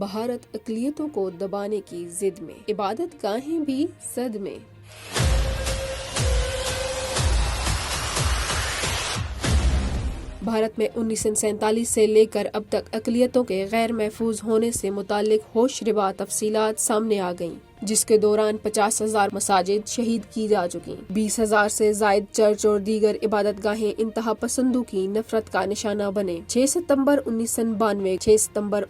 بھارت اقلیتوں کو دبانے کی ضد میں، عبادت گاہیں بھی صد میں۔ بھارت میں 1947 سے لے کر اب تک اقلیتوں کے غیر محفوظ ہونے سے متعلق ہوشربا تفصیلات سامنے آ گئیں، جس کے دوران 50,000 مساجد شہید کی جا چکی، 20,000 سے زائد چرچ اور دیگر عبادت گاہیں انتہا پسندوں کی نفرت کا نشانہ بنے۔ 6 ستمبر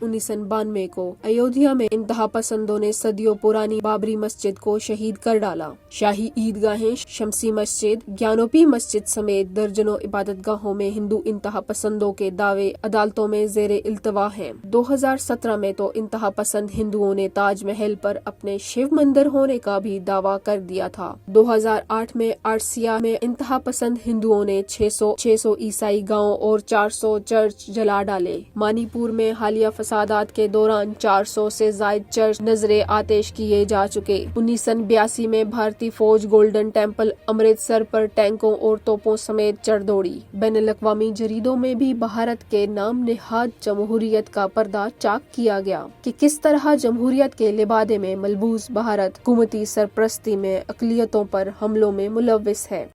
1992 کو ایودھیا میں انتہا پسندوں نے صدیوں پرانی بابری مسجد کو شہید کر ڈالا۔ شاہی عیدگاہیں، شمسی مسجد، گیانوپی مسجد سمیت درجنوں عبادت گاہوں میں ہندو انتہا پسندوں کے دعوے عدالتوں میں زیر التوا ہیں۔ 2017 میں تو انتہا پسند ہندوؤں نے تاج محل پر اپنے شیو مندر ہونے کا بھی دعویٰ کر دیا تھا۔ 2008 میں آرسیا میں انتہا پسند ہندوؤں نے 600 عیسائی گاؤں اور 400 چرچ جلا ڈالے۔ منی پور میں حالیہ فسادات کے دوران 400 سے زائد چرچ نذر آتش کیے جا چکے۔ 1982 میں بھارتی فوج گولڈن ٹیمپل امرتسر پر ٹینکوں اور توپوں سمیت چڑھ دوڑی۔ بین الاقوامی جریدوں میں بھی بھارت کے نام نہاد جمہوریت کا پردہ چاک کیا گیا کہ کس طرح جمہوریت کے لبادے میں ملبوس بھارت حکومتی سرپرستی میں اقلیتوں پر حملوں میں ملوث ہے۔